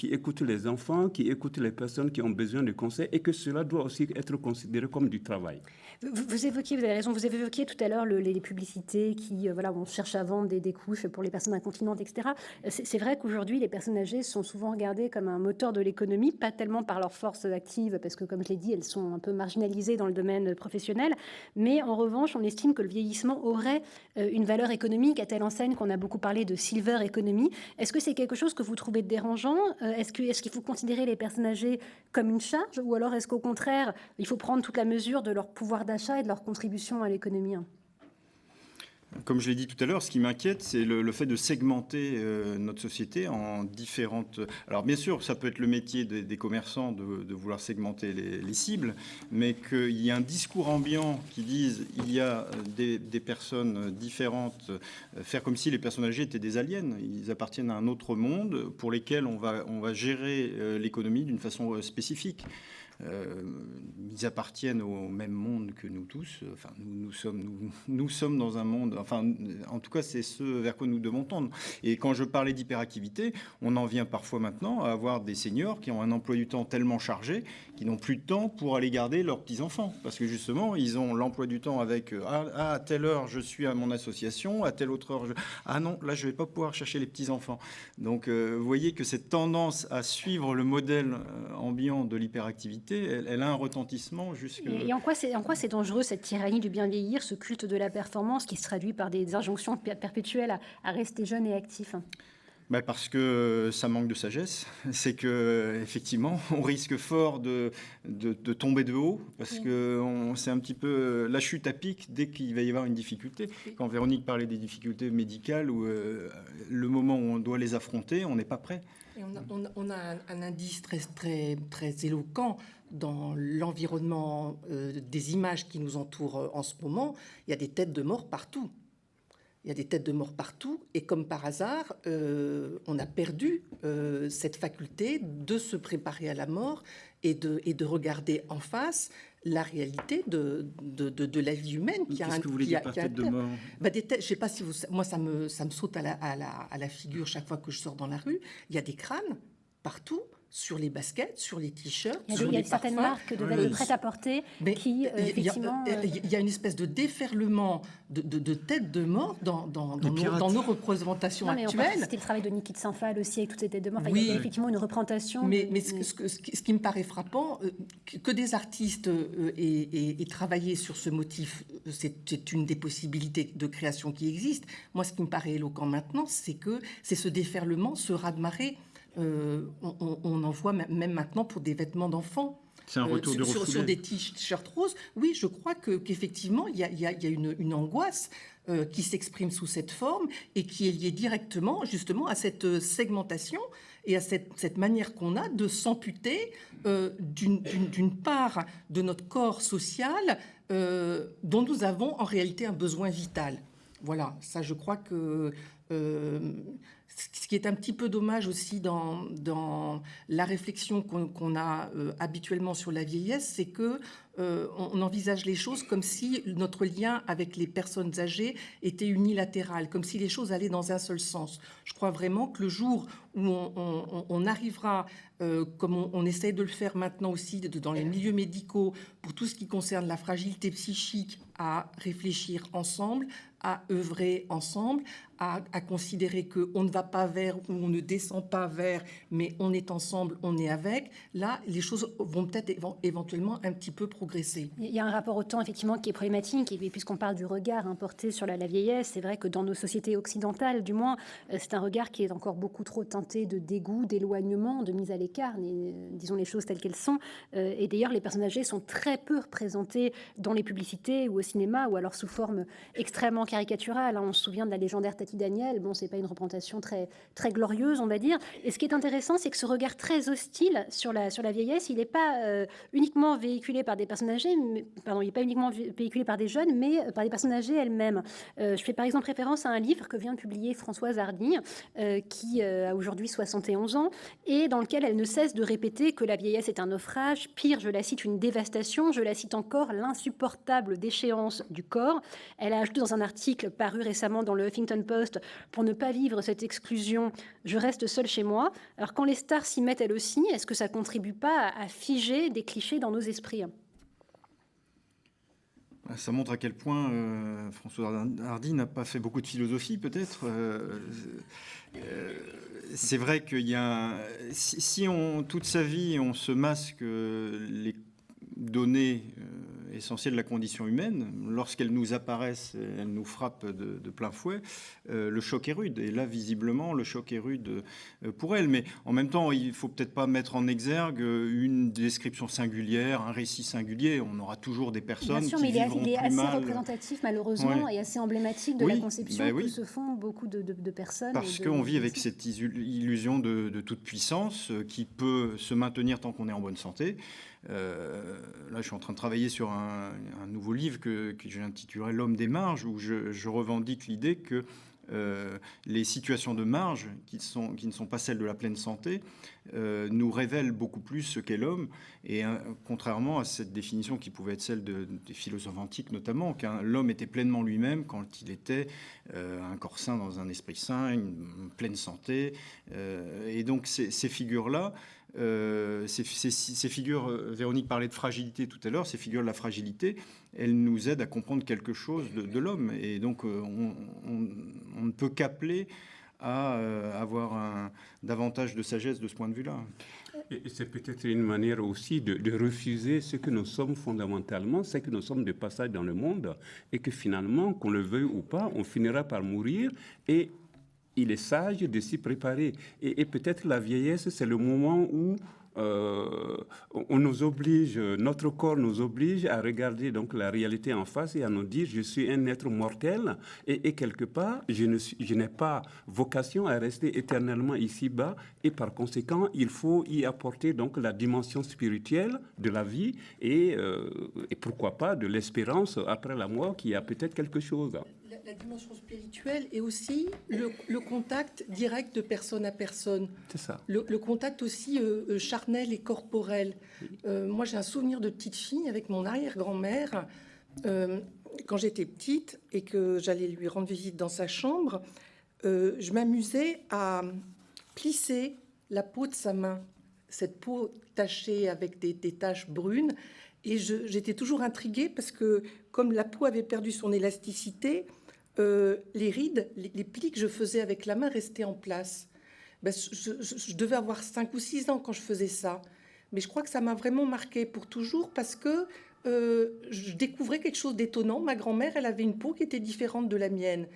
écoutent les enfants, qui écoutent les personnes qui ont besoin de conseils et que cela doit aussi être considéré comme du travail. Vous avez raison, vous avez évoqué tout à l'heure les publicités qui, on cherche à vendre des couches pour les personnes incontinentes, etc. C'est vrai qu'aujourd'hui, les personnes âgées sont souvent regardées comme un moteur de l'économie, pas tellement par leur force active, parce que, comme je l'ai dit, elles sont un peu marginalisées dans le domaine professionnel. Mais en revanche, on estime que le vieillissement aurait une valeur économique à telle enseigne qu'on a beaucoup parlé de silver economy. Est-ce que c'est quelque chose que vous trouvez dérangeant? Est-ce qu'il faut considérer les personnes âgées comme une charge, ou alors est-ce qu'au contraire, il faut prendre toute la mesure de leur pouvoir d'achat et de leur contribution à l'économie? Comme je l'ai dit tout à l'heure, ce qui m'inquiète, c'est le fait de segmenter notre société en différentes... Alors bien sûr, ça peut être le métier des commerçants de vouloir segmenter les cibles, mais qu'il y a un discours ambiant qui dise il y a des personnes différentes, faire comme si les personnes âgées étaient des aliens. Ils appartiennent à un autre monde pour lesquels on va gérer l'économie d'une façon spécifique. Ils appartiennent au même monde que nous tous. Enfin, nous sommes dans un monde. Enfin, en tout cas, c'est ce vers quoi nous devons tendre. Et quand je parlais d'hyperactivité, on en vient parfois maintenant à avoir des seniors qui ont un emploi du temps tellement chargé qu'ils n'ont plus de temps pour aller garder leurs petits-enfants. Parce que justement, ils ont l'emploi du temps avec à telle heure, je suis à mon association, à telle autre heure, ah non, là, je ne vais pas pouvoir chercher les petits-enfants. Donc, vous voyez que cette tendance à suivre le modèle ambiant de l'hyperactivité, elle a un retentissement jusque... Et en quoi c'est dangereux, cette tyrannie du bien vieillir, ce culte de la performance qui se traduit par des injonctions perpétuelles à rester jeune et actif? Parce que ça manque de sagesse. C'est que effectivement, on risque fort de tomber de haut, parce que c'est un petit peu la chute à pic dès qu'il va y avoir une difficulté. Quand Véronique parlait des difficultés médicales, ou le moment où on doit les affronter, on n'est pas prêt. Et on a un indice très éloquent dans l'environnement des images qui nous entourent en ce moment. Il y a des têtes de mort partout. Il y a des têtes de mort partout. Et comme par hasard, on a perdu cette faculté de se préparer à la mort et de regarder en face la réalité de la vie humaine. Qu'est-ce que vous voulez dire par tête de mort? Des têtes, je sais pas si vous... Moi, ça me saute à la figure chaque fois que je sors dans la rue. Il y a des crânes partout, sur les baskets, sur les t-shirts, il y a certaines marques de prêt-à-porter qui, effectivement... Il y a une espèce de déferlement de têtes de mort dans nos représentations actuelles. C'était le travail de Niki de Saint-Phal aussi, avec toutes ces têtes de mort. Oui. Il y a effectivement une représentation... Mais ce qui me paraît frappant, que des artistes aient travaillé sur ce motif, c'est une des possibilités de création qui existent. Moi, ce qui me paraît éloquent maintenant, c'est ce déferlement, ce raz-de-marée. On en voit même maintenant pour des vêtements d'enfants. C'est un retour du refoulé. Sur des t-shirts roses. Oui, je crois qu'effectivement, il y a une angoisse qui s'exprime sous cette forme et qui est liée directement, justement, à cette segmentation et à cette manière qu'on a de s'amputer d'une part de notre corps social dont nous avons en réalité un besoin vital. Voilà, ça, je crois que... ce qui est un petit peu dommage aussi dans la réflexion qu'on a habituellement sur la vieillesse, c'est que on envisage les choses comme si notre lien avec les personnes âgées était unilatéral, comme si les choses allaient dans un seul sens. Je crois vraiment que le jour où on arrivera, comme on essaye de le faire maintenant aussi dans les milieux médicaux, pour tout ce qui concerne la fragilité psychique, à réfléchir ensemble, à œuvrer ensemble, à considérer qu'on ne va pas vers ou on ne descend pas vers, mais on est ensemble, on est avec. Là, les choses vont peut-être éventuellement un petit peu progresser. Il y a un rapport au temps, effectivement, qui est problématique. Et puisqu'on parle du regard porté sur la vieillesse, c'est vrai que dans nos sociétés occidentales, du moins, c'est un regard qui est encore beaucoup trop teinté de dégoût, d'éloignement, de mise à l'écart, disons les choses telles qu'elles sont. Et d'ailleurs, les personnes âgées sont très peu représentées dans les publicités ou au cinéma, ou alors sous forme extrêmement caricaturale. On se souvient de la légendaire Tati Daniel. Bon, c'est pas une représentation très, très glorieuse, on va dire. Et ce qui est intéressant, c'est que ce regard très hostile sur la vieillesse, il n'est pas uniquement véhiculé par des personnes âgées, il n'est pas uniquement véhiculé par des jeunes, mais par des personnes âgées elles-mêmes. Je fais par exemple référence à un livre que vient de publier Françoise Hardy, qui a aujourd'hui 71 ans, et dans lequel elle ne cesse de répéter que la vieillesse est un naufrage, pire, je la cite, une dévastation, je la cite encore, l'insupportable déchéance du corps. Elle a ajouté dans un article paru récemment dans le Huffington Post, pour ne pas vivre cette exclusion, je reste seule chez moi. Alors quand les stars s'y mettent elles aussi, est-ce que ça contribue pas à figer des clichés dans nos esprits ? Ça montre à quel point François Hardy n'a pas fait beaucoup de philosophie, peut-être. C'est vrai qu'il y a... Si toute sa vie, on se masque les données essentiel de la condition humaine. Lorsqu'elles nous apparaissent, elles nous frappent de plein fouet. Le choc est rude. Et là, visiblement, le choc est rude pour elles. Mais en même temps, il ne faut peut-être pas mettre en exergue une description singulière, un récit singulier. On aura toujours des personnes Bien sûr, qui mais vivront il est plus assez mal. représentatif, malheureusement, et assez emblématique de la conception que se font beaucoup de personnes. Parce qu'on vit avec cette illusion de toute puissance qui peut se maintenir tant qu'on est en bonne santé. Là, je suis en train de travailler sur un nouveau livre que j'intitulerai « L'homme des marges », où je revendique l'idée que les situations de marge, qui ne sont pas celles de la pleine santé, nous révèlent beaucoup plus ce qu'est l'homme. Et contrairement à cette définition qui pouvait être celle des philosophes antiques notamment, que l'homme était pleinement lui-même quand il était un corps sain dans un esprit sain, une pleine santé. Et donc ces figures-là, ces figures, Véronique parlait de fragilité tout à l'heure, ces figures de la fragilité, elles nous aident à comprendre quelque chose de l'homme. Et donc, on ne peut qu'appeler à avoir davantage de sagesse de ce point de vue-là. Et c'est peut-être une manière aussi de refuser ce que nous sommes fondamentalement, c'est que nous sommes de passage dans le monde et que finalement, qu'on le veuille ou pas, on finira par mourir et il est sage de s'y préparer. Et peut-être la vieillesse, c'est le moment où on nous oblige, notre corps nous oblige à regarder donc la réalité en face et à nous dire je suis un être mortel et quelque part je n'ai pas vocation à rester éternellement ici-bas et par conséquent il faut y apporter donc la dimension spirituelle de la vie et pourquoi pas de l'espérance après la mort qui a peut-être quelque chose. La dimension spirituelle et aussi le contact direct de personne à personne. C'est ça. Le contact aussi charnel et corporel. Moi, j'ai un souvenir de petite fille avec mon arrière-grand-mère quand j'étais petite et que j'allais lui rendre visite dans sa chambre. Je m'amusais à plisser la peau de sa main, cette peau tachée avec des taches brunes. Et j'étais toujours intriguée parce que comme la peau avait perdu son élasticité, les rides, les plis que je faisais avec la main restaient en place. Ben, je devais avoir 5 ou 6 ans quand je faisais ça. Mais je crois que ça m'a vraiment marqué pour toujours parce que je découvrais quelque chose d'étonnant. Ma grand-mère, elle avait une peau qui était différente de la mienne.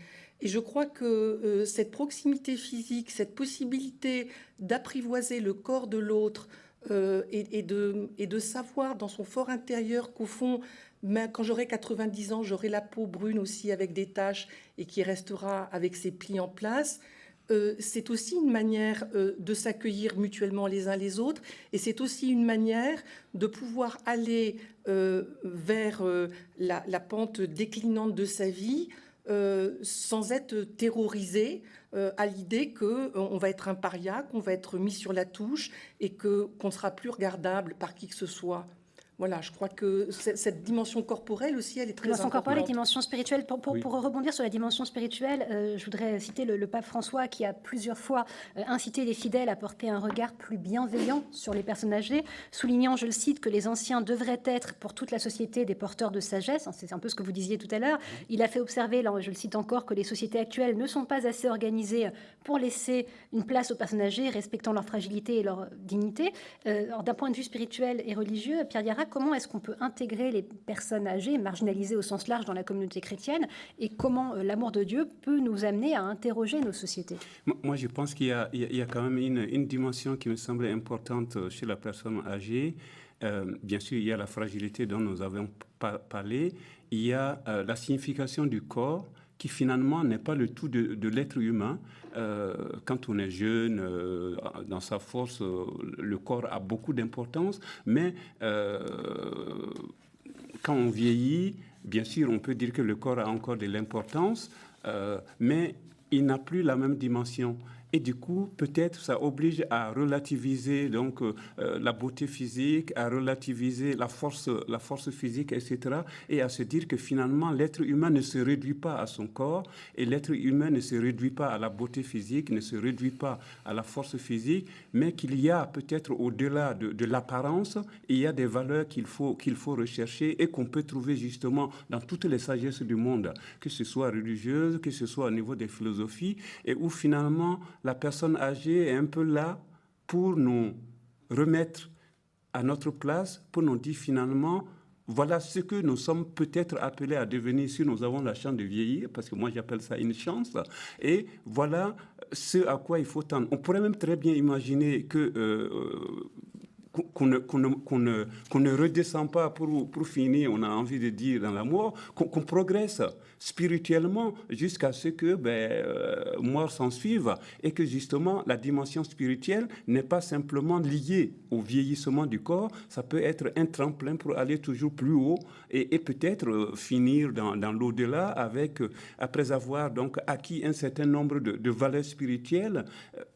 Et je crois que cette proximité physique, cette possibilité d'apprivoiser le corps de l'autre et de savoir dans son fort intérieur qu'au fond, quand j'aurai 90 ans, j'aurai la peau brune aussi avec des taches et qui restera avec ses plis en place. C'est aussi une manière de s'accueillir mutuellement les uns les autres et c'est aussi une manière de pouvoir aller vers la pente déclinante de sa vie sans être terrorisé à l'idée qu'on va être un paria, qu'on va être mis sur la touche et qu'on ne sera plus regardable par qui que ce soit. Voilà, je crois que cette dimension corporelle aussi, elle est très importante. Dimension corporelle et dimension spirituelle. Pour rebondir sur la dimension spirituelle, je voudrais citer le pape François qui a plusieurs fois incité les fidèles à porter un regard plus bienveillant sur les personnes âgées, soulignant, je le cite, que les anciens devraient être pour toute la société des porteurs de sagesse. C'est un peu ce que vous disiez tout à l'heure. Il a fait observer, là, je le cite encore, que les sociétés actuelles ne sont pas assez organisées pour laisser une place aux personnes âgées, respectant leur fragilité et leur dignité. D'un point de vue spirituel et religieux, Pierre Diarra, comment est-ce qu'on peut intégrer les personnes âgées, marginalisées au sens large dans la communauté chrétienne, et comment l'amour de Dieu peut nous amener à interroger nos sociétés? Moi, je pense qu'il y a quand même une dimension qui me semble importante chez la personne âgée. Bien sûr, il y a la fragilité dont nous avons parlé. Il y a la signification du corps qui finalement n'est pas le tout de l'être humain. Quand on est jeune, dans sa force, le corps a beaucoup d'importance, mais quand on vieillit, bien sûr, on peut dire que le corps a encore de l'importance, mais il n'a plus la même dimension. Et du coup, peut-être ça oblige à relativiser donc la beauté physique, à relativiser la force physique, etc. Et à se dire que finalement, l'être humain ne se réduit pas à son corps et l'être humain ne se réduit pas à la beauté physique, ne se réduit pas à la force physique, mais qu'il y a peut-être au-delà de l'apparence, il y a des valeurs qu'il faut rechercher et qu'on peut trouver justement dans toutes les sagesses du monde, que ce soit religieuse, que ce soit au niveau des philosophies, et où finalement la personne âgée est un peu là pour nous remettre à notre place, pour nous dire finalement, voilà ce que nous sommes peut-être appelés à devenir si nous avons la chance de vieillir, parce que moi j'appelle ça une chance. Et voilà ce à quoi il faut tendre. On pourrait même très bien imaginer que qu'on ne redescend pas pour finir, on a envie de dire, dans la mort, qu'on progresse spirituellement jusqu'à ce que mort s'en suive, et que justement la dimension spirituelle n'est pas simplement liée au vieillissement du corps, ça peut être un tremplin pour aller toujours plus haut et peut-être finir dans l'au-delà avec, après avoir donc acquis un certain nombre de valeurs spirituelles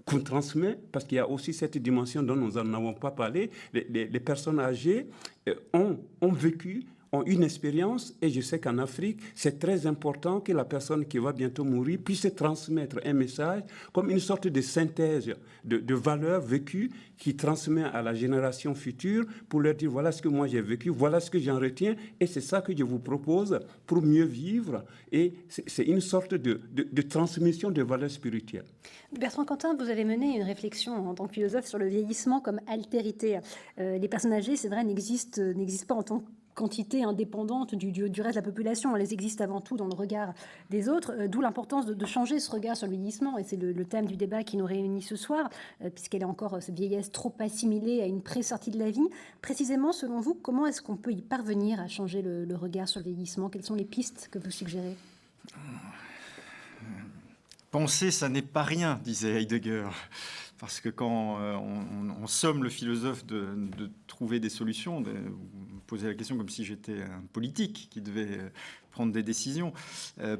qu'on transmet, parce qu'il y a aussi cette dimension dont nous n'en avons pas parlé. Les personnes âgées ont vécu, ont une expérience, et je sais qu'en Afrique, c'est très important que la personne qui va bientôt mourir puisse transmettre un message comme une sorte de synthèse de valeurs vécues qui transmet à la génération future pour leur dire voilà ce que moi j'ai vécu, voilà ce que j'en retiens, et c'est ça que je vous propose pour mieux vivre. Et c'est une sorte de transmission de valeurs spirituelles. Bertrand Cantin, vous avez mené une réflexion en tant que philosophe sur le vieillissement comme altérité. Les personnes âgées, c'est vrai, n'existent pas en tant que quantité indépendante du reste de la population. Elles existent avant tout dans le regard des autres, d'où l'importance de changer ce regard sur le vieillissement. Et c'est le thème du débat qui nous réunit ce soir, puisqu'elle est encore, cette vieillesse, trop assimilée à une pré-sortie de la vie. Précisément, selon vous, comment est-ce qu'on peut y parvenir à changer le regard sur le vieillissement? Quelles sont les pistes que vous suggérez? Penser, ça n'est pas rien, disait Heidegger. Parce que quand on somme le philosophe de trouver des solutions, vous posez la question comme si j'étais un politique qui devait prendre des décisions.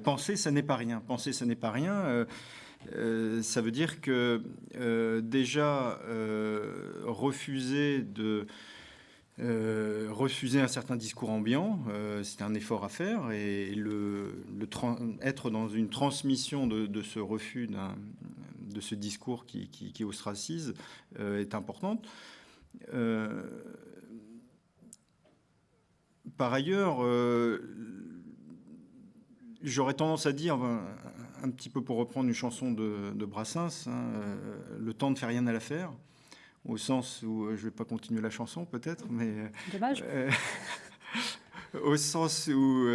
Penser, ça n'est pas rien. Penser, ça n'est pas rien. Ça veut dire que déjà refuser un certain discours ambiant, c'est un effort à faire, et être dans une transmission de ce refus de ce discours qui ostracise est importante. Par ailleurs, j'aurais tendance à dire, un petit peu pour reprendre une chanson de Brassens, le temps ne fait rien à l'affaire, au sens où, je ne vais pas continuer la chanson peut-être, mais... Dommage. Au sens où,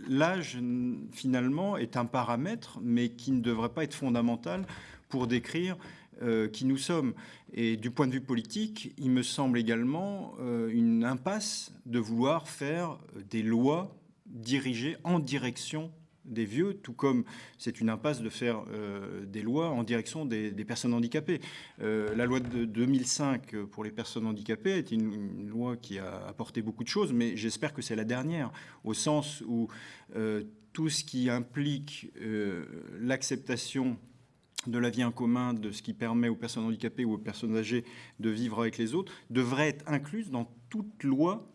l'âge, finalement, est un paramètre, mais qui ne devrait pas être fondamental pour décrire qui nous sommes. Et du point de vue politique, il me semble également une impasse de vouloir faire des lois dirigées en direction des vieux, tout comme c'est une impasse de faire des lois en direction des personnes handicapées. La loi de 2005 pour les personnes handicapées est une loi qui a apporté beaucoup de choses, mais j'espère que c'est la dernière, au sens où tout ce qui implique l'acceptation de la vie en commun, de ce qui permet aux personnes handicapées ou aux personnes âgées de vivre avec les autres, devrait être incluse dans toute loi,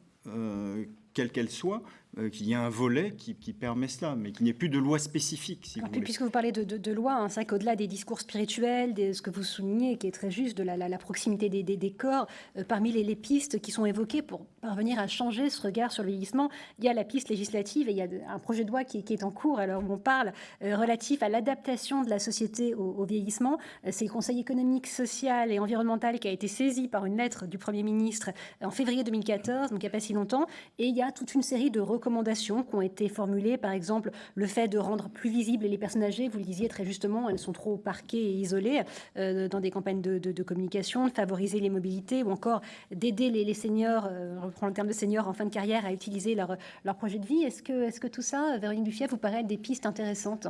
quelle qu'elle soit, qu'il y ait un volet qui permet cela, mais qu'il n'y ait plus de loi spécifique, si vous voulez. Puisque vous parlez de loi, c'est vrai qu'au-delà des discours spirituels, ce que vous soulignez, qui est très juste, de la proximité des corps, parmi les pistes qui sont évoquées pour parvenir à changer ce regard sur le vieillissement, il y a la piste législative et il y a un projet de loi qui est en cours, alors où on parle relatif à l'adaptation de la société au vieillissement. C'est le Conseil économique, social et environnemental qui a été saisi par une lettre du Premier ministre en février 2014, donc il n'y a pas si longtemps, et il y a toute une série de recommandations qui ont été formulées, par exemple le fait de rendre plus visibles les personnes âgées, vous le disiez très justement, elles sont trop parquées et isolées dans des campagnes de communication, de favoriser les mobilités ou encore d'aider les seniors, on reprend le terme de seniors en fin de carrière, à utiliser leur projet de vie. Est-ce que tout ça, Véronique Duffièvre, vous paraît être des pistes intéressantes?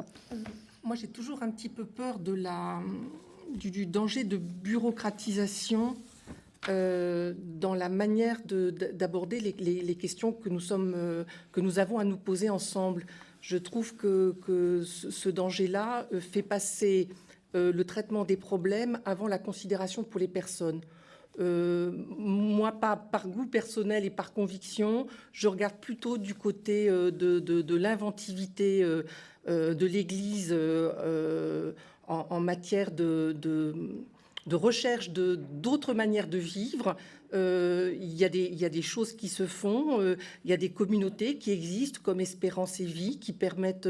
Moi, j'ai toujours un petit peu peur du danger de bureaucratisation dans la manière d'aborder les questions que nous avons à nous poser ensemble. Je trouve que ce danger-là fait passer le traitement des problèmes avant la considération pour les personnes. Moi, par goût personnel et par conviction, je regarde plutôt du côté de l'inventivité de l'Église en matière de recherche d'autres manières de vivre. Il y a des choses qui se font, il y a des communautés qui existent comme Espérance et Vie qui permettent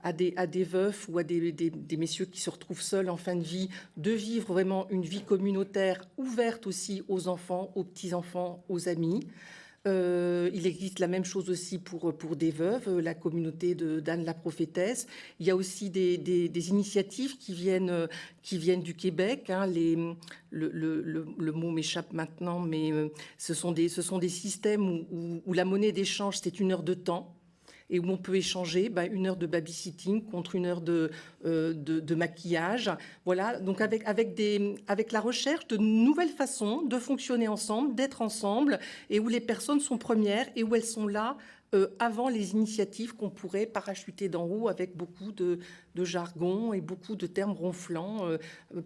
à des veufs ou à des messieurs qui se retrouvent seuls en fin de vie de vivre vraiment une vie communautaire ouverte aussi aux enfants, aux petits-enfants, aux amis. Il existe la même chose aussi pour des veuves, la communauté d'Anne la prophétesse. Il y a aussi des initiatives qui viennent du Québec. Hein, le mot m'échappe maintenant, mais ce sont des systèmes où la monnaie d'échange, c'est 1 heure de temps, et où on peut échanger 1 heure de babysitting contre 1 heure de maquillage. Voilà, donc avec la recherche de nouvelles façons de fonctionner ensemble, d'être ensemble, et où les personnes sont premières et où elles sont là avant les initiatives qu'on pourrait parachuter d'en haut avec beaucoup de jargon et beaucoup de termes ronflants,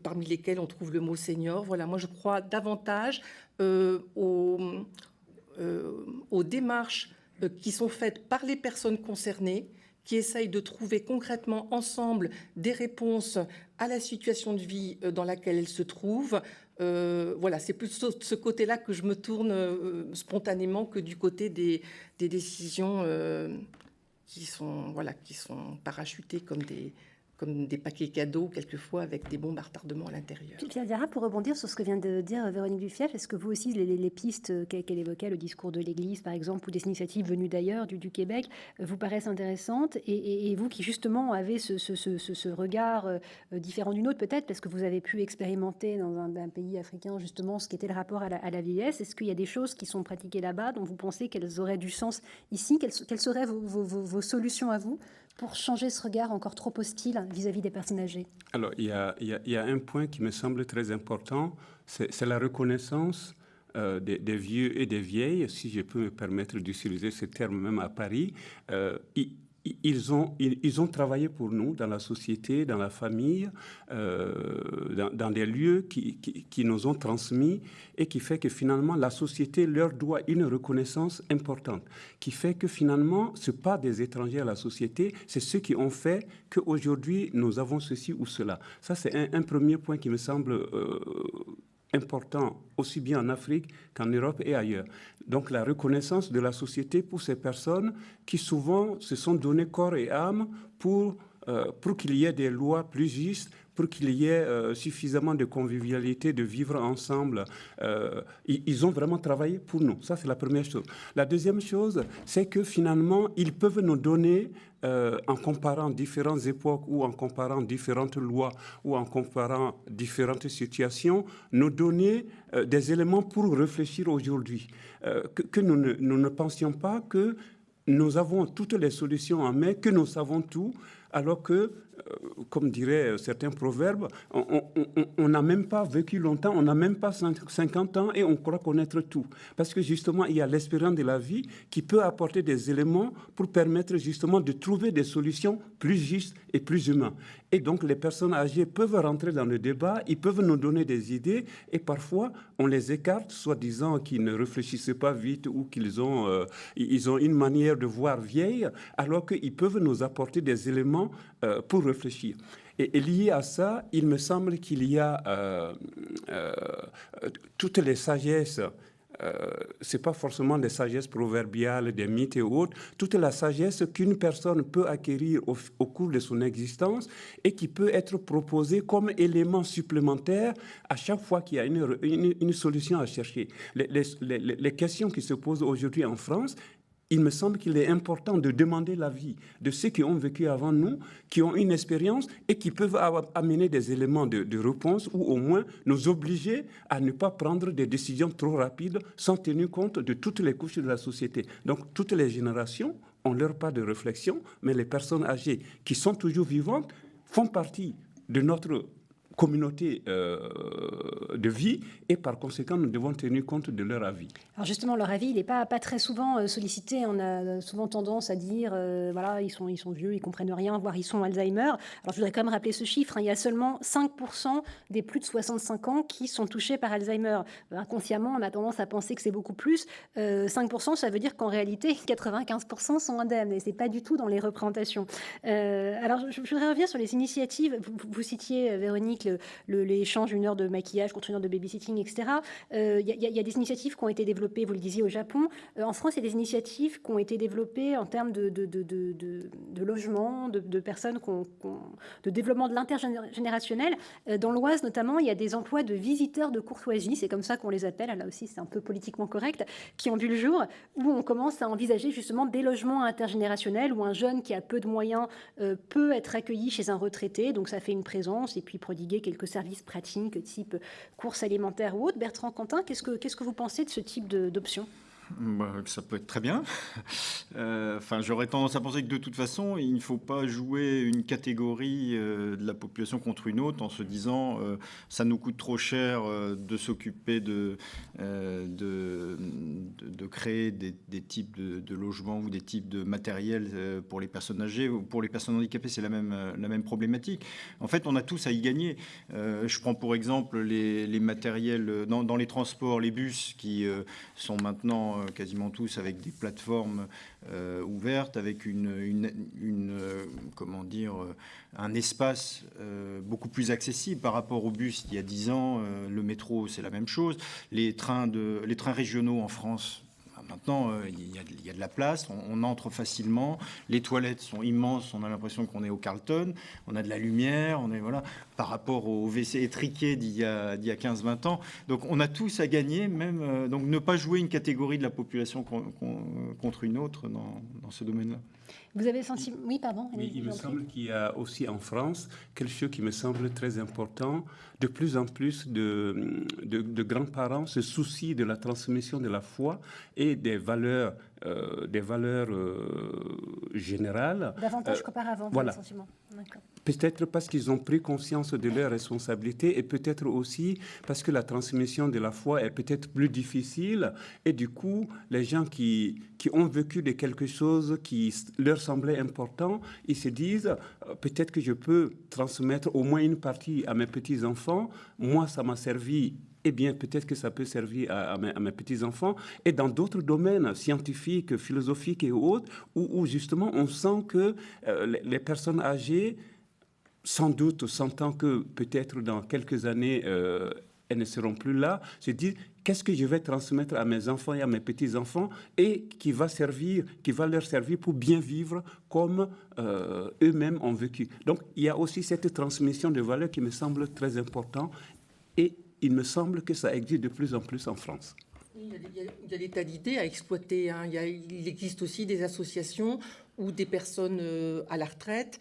parmi lesquels on trouve le mot senior. Voilà, moi je crois davantage aux démarches qui sont faites par les personnes concernées, qui essayent de trouver concrètement ensemble des réponses à la situation de vie dans laquelle elles se trouvent. Voilà, c'est plutôt de ce côté-là que je me tourne spontanément que du côté des décisions qui sont parachutées comme des paquets cadeaux, quelquefois avec des bombes à retardement à l'intérieur. Pierre Diarra, pour rebondir sur ce que vient de dire Véronique Dufièvre, est-ce que vous aussi, les pistes qu'elle évoquait, le discours de l'Église, par exemple, ou des initiatives venues d'ailleurs, du Québec, vous paraissent intéressantes, et vous qui, justement, avez ce regard différent du nôtre, peut-être, parce que vous avez pu expérimenter dans un pays africain, justement, ce qu'était le rapport à la vieillesse, est-ce qu'il y a des choses qui sont pratiquées là-bas, dont vous pensez qu'elles auraient du sens ici? Quelles seraient vos solutions à vous pour changer ce regard encore trop hostile vis-à-vis des personnes âgées? Alors, il y a un point qui me semble très important, c'est la reconnaissance des vieux et des vieilles, si je peux me permettre d'utiliser ce terme même à Paris. Ils ont travaillé pour nous dans la société, dans la famille, dans des lieux qui nous ont transmis, et qui fait que finalement la société leur doit une reconnaissance importante, qui fait que finalement ce n'est pas des étrangers à la société, c'est ceux qui ont fait qu'aujourd'hui nous avons ceci ou cela. Ça, c'est un premier point qui me semble important, aussi bien en Afrique qu'en Europe et ailleurs. Donc la reconnaissance de la société pour ces personnes qui souvent se sont donné corps et âme pour qu'il y ait des lois plus justes, pour qu'il y ait suffisamment de convivialité, de vivre ensemble. Ils ont vraiment travaillé pour nous. Ça, c'est la première chose. La deuxième chose, c'est que finalement, ils peuvent nous donner, en comparant différentes époques ou en comparant différentes lois ou en comparant différentes situations, nous donner des éléments pour réfléchir aujourd'hui. Que nous ne pensions pas que nous avons toutes les solutions en main, que nous savons tout, alors que, comme diraient certains proverbes, on n'a même pas vécu longtemps, on n'a même pas 50 ans et on croit connaître tout. Parce que justement, il y a l'espérance de la vie qui peut apporter des éléments pour permettre justement de trouver des solutions plus justes et plus humaines. Et donc, les personnes âgées peuvent rentrer dans le débat, ils peuvent nous donner des idées, et parfois, on les écarte, soi-disant qu'ils ne réfléchissent pas vite ou qu'ils ont, ils ont une manière de voir vieille, alors qu'ils peuvent nous apporter des éléments pour réfléchir. Et lié à ça, il me semble qu'il y a toutes les sagesses. Ce n'est pas forcément des sagesses proverbiales, des mythes et autres, toute la sagesse qu'une personne peut acquérir au cours de son existence et qui peut être proposée comme élément supplémentaire à chaque fois qu'il y a une solution à chercher. Les questions qui se posent aujourd'hui en France, il me semble qu'il est important de demander l'avis de ceux qui ont vécu avant nous, qui ont une expérience et qui peuvent amener des éléments de réponse ou au moins nous obliger à ne pas prendre des décisions trop rapides sans tenir compte de toutes les couches de la société. Donc, toutes les générations ont leur part de réflexion, mais les personnes âgées qui sont toujours vivantes font partie de notre communauté de vie et par conséquent nous devons tenir compte de leur avis. Alors justement, leur avis, il n'est pas très souvent sollicité. On a souvent tendance à dire voilà, ils sont vieux, ils comprennent rien, voire ils sont Alzheimer. Alors je voudrais quand même rappeler ce chiffre, hein. Il y a seulement 5% des plus de 65 ans qui sont touchés par Alzheimer. Inconsciemment, on a tendance à penser que c'est beaucoup plus. 5%, ça veut dire qu'en réalité, 95% sont indemnes et c'est pas du tout dans les représentations. Alors je voudrais revenir sur les initiatives. Vous citiez, Véronique, avec l'échange 1 heure de maquillage contre 1 heure de babysitting, etc. Il y a des initiatives qui ont été développées, vous le disiez, au Japon. En France, il y a des initiatives qui ont été développées en termes de logement, de personnes, de développement de l'intergénérationnel. Dans l'Oise, notamment, il y a des emplois de visiteurs de courtoisie, c'est comme ça qu'on les appelle, là aussi c'est un peu politiquement correct, qui ont vu le jour, où on commence à envisager justement des logements intergénérationnels, où un jeune qui a peu de moyens peut être accueilli chez un retraité, donc ça fait une présence, et puis prodiguer quelques services pratiques, type courses alimentaires ou autres. Bertrand Cantin, qu'est-ce que vous pensez de ce type d'option ? Ça peut être très bien. J'aurais tendance à penser que de toute façon, il ne faut pas jouer une catégorie de la population contre une autre en se disant ça nous coûte trop cher de s'occuper de créer des types de logements ou des types de matériel pour les personnes âgées ou pour les personnes handicapées. C'est la même problématique. En fait, on a tous à y gagner. Je prends pour exemple les matériels dans les transports, les bus qui sont maintenant quasiment tous avec des plateformes ouvertes, avec un espace beaucoup plus accessible par rapport au bus il y a 10 ans. Le métro, c'est la même chose. Les trains régionaux en France, maintenant, il y a de la place, on entre facilement, les toilettes sont immenses, on a l'impression qu'on est au Carlton, on a de la lumière, par rapport au WC étriqué d'il y a 15-20 ans. Donc on a tous à gagner, même donc ne pas jouer une catégorie de la population contre une autre dans ce domaine-là. Vous avez senti... Oui, pardon. Oui, il me semble qu'il y a aussi en France quelque chose qui me semble très important. De plus en plus de grands-parents se soucient de la transmission de la foi et des valeurs générales. Davantage qu'auparavant, voilà. Sentiment. D'accord. Peut-être parce qu'ils ont pris conscience de leurs responsabilités et peut-être aussi parce que la transmission de la foi est peut-être plus difficile et du coup, les gens qui ont vécu de quelque chose qui leur semblait important, ils se disent peut-être que je peux transmettre au moins une partie à mes petits-enfants. Moi, ça m'a servi. Eh bien, peut-être que ça peut servir à mes petits-enfants. Et dans d'autres domaines scientifiques, philosophiques et autres, où justement on sent que les personnes âgées, sans doute sentant que peut-être dans quelques années, elles ne seront plus là, se disent qu'est-ce que je vais transmettre à mes enfants et à mes petits-enfants et qui va leur servir pour bien vivre comme eux-mêmes ont vécu. Donc, il y a aussi cette transmission de valeurs qui me semble très importante et il me semble que ça existe de plus en plus en France. Il y a des tas d'idées à exploiter. Hein. Il existe aussi des associations où des personnes à la retraite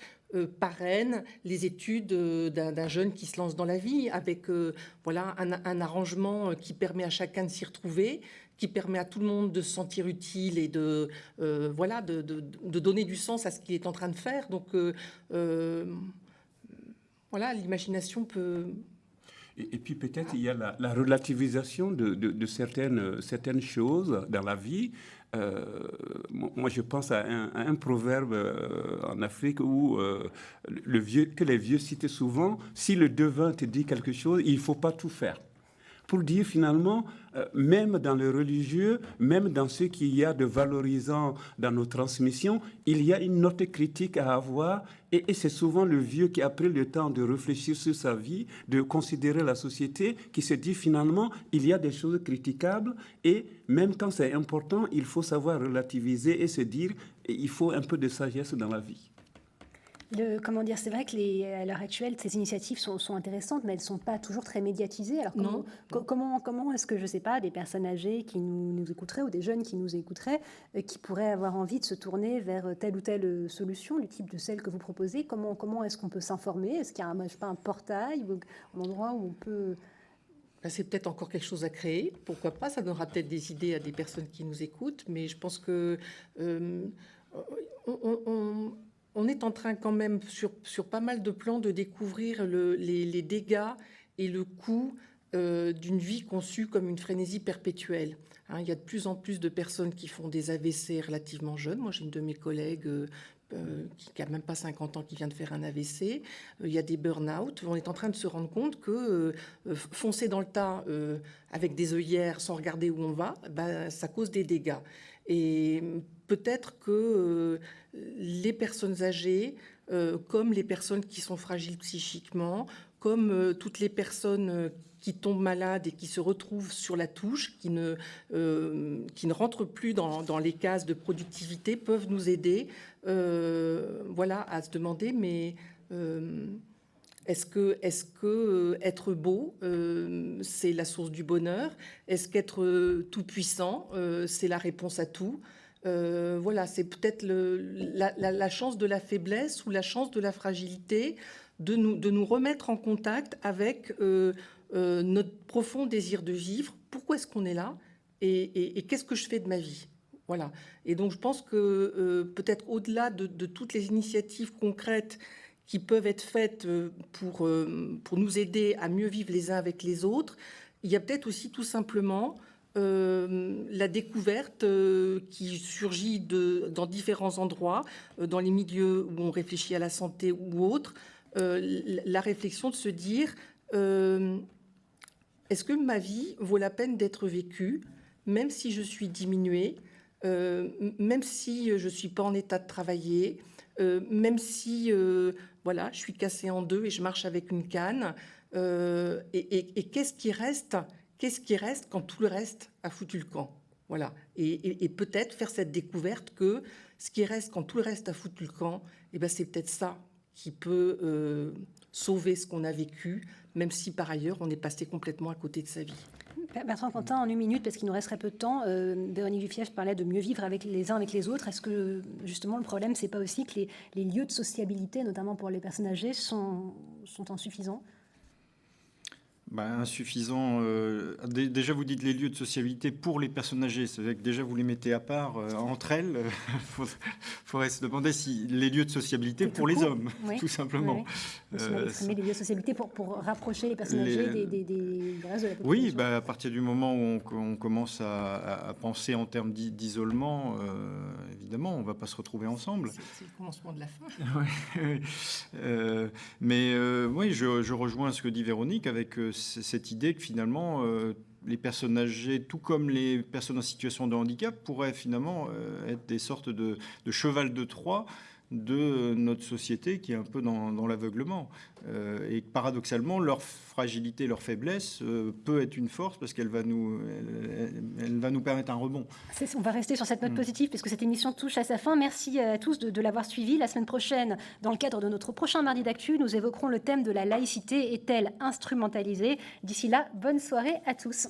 parrainent les études d'un jeune qui se lance dans la vie avec un arrangement qui permet à chacun de s'y retrouver, qui permet à tout le monde de se sentir utile et de donner du sens à ce qu'il est en train de faire. Donc l'imagination peut... Et puis peut-être il y a la relativisation de certaines choses dans la vie. Moi, je pense à un proverbe en Afrique où que les vieux citent souvent, si le devin te dit quelque chose, il ne faut pas tout faire. Pour dire finalement, même dans le religieux, même dans ce qu'il y a de valorisant dans nos transmissions, il y a une note critique à avoir et c'est souvent le vieux qui a pris le temps de réfléchir sur sa vie, de considérer la société, qui se dit finalement, il y a des choses critiquables et même quand c'est important, il faut savoir relativiser et se dire, il faut un peu de sagesse dans la vie. C'est vrai qu'à l'heure actuelle, ces initiatives sont intéressantes, mais elles ne sont pas toujours très médiatisées. Alors comment est-ce que, je ne sais pas, des personnes âgées qui nous écouteraient ou des jeunes qui nous écouteraient, qui pourraient avoir envie de se tourner vers telle ou telle solution, du type de celle que vous proposez, comment est-ce qu'on peut s'informer ? Est-ce qu'il y a un portail ou un endroit où on peut... C'est peut-être encore quelque chose à créer, pourquoi pas, ça donnera peut-être des idées à des personnes qui nous écoutent, mais je pense que... On est en train quand même, sur pas mal de plans, de découvrir les dégâts et le coût d'une vie conçue comme une frénésie perpétuelle. Il y a de plus en plus de personnes qui font des AVC relativement jeunes. Moi, j'ai une de mes collègues qui n'a même pas 50 ans qui vient de faire un AVC. Il y a des burn-out. On est en train de se rendre compte que foncer dans le tas avec des œillères sans regarder où on va, ça cause des dégâts. Et peut-être que les personnes âgées, comme les personnes qui sont fragiles psychiquement, comme toutes les personnes qui tombent malades et qui se retrouvent sur la touche, qui ne rentrent plus dans les cases de productivité, peuvent nous aider voilà, à se demander, mais est-ce que être beau, c'est la source du bonheur? Est-ce qu'être tout-puissant, c'est la réponse à tout? Voilà, c'est peut-être la chance de la faiblesse ou la chance de la fragilité de nous remettre en contact avec notre profond désir de vivre. Pourquoi est-ce qu'on est là et qu'est-ce que je fais de ma vie? Voilà. Et donc, je pense que peut-être au-delà de toutes les initiatives concrètes qui peuvent être faites pour nous aider à mieux vivre les uns avec les autres, il y a peut-être aussi tout simplement la découverte qui surgit dans différents endroits, dans les milieux où on réfléchit à la santé ou autres, la réflexion de se dire est-ce que ma vie vaut la peine d'être vécue, même si je suis diminuée, même si je ne suis pas en état de travailler, même si voilà, je suis cassée en deux et je marche avec une canne, et qu'est-ce qui reste? Qu'est-ce qui reste quand tout le reste a foutu le camp? Voilà. Et peut-être faire cette découverte que ce qui reste quand tout le reste a foutu le camp, eh ben, c'est peut-être ça qui peut sauver ce qu'on a vécu, même si par ailleurs on est passé complètement à côté de sa vie. Bertrand Cantat, en une minute, parce qu'il nous reste très peu de temps, Véronique Dufiège parlait de mieux vivre avec les uns avec les autres. Est-ce que justement le problème, c'est pas aussi que les lieux de sociabilité, notamment pour les personnes âgées, sont insuffisants? Insuffisant. Déjà, vous dites les lieux de sociabilité pour les personnes âgées. C'est-à-dire que déjà, vous les mettez à part entre elles. Il faudrait se demander si les lieux de sociabilité pour les hommes, oui, tout simplement. Oui. Les lieux de sociabilité pour rapprocher les personnes âgées des restes de la population. Oui, à partir du moment où on commence à penser en termes d'isolement, évidemment, on ne va pas se retrouver ensemble. C'est le commencement de la fin. Oui, je rejoins ce que dit Véronique avec cette idée que finalement les personnes âgées, tout comme les personnes en situation de handicap, pourraient finalement être des sortes de cheval de Troie de notre société qui est un peu dans l'aveuglement. Et paradoxalement, leur fragilité, leur faiblesse peut être une force parce qu'elle va nous permettre un rebond. On va rester sur cette note positive puisque cette émission touche à sa fin. Merci à tous de l'avoir suivi. La semaine prochaine, dans le cadre de notre prochain Mardi d'Actu, nous évoquerons le thème de la laïcité est-elle instrumentalisée? D'ici là, bonne soirée à tous.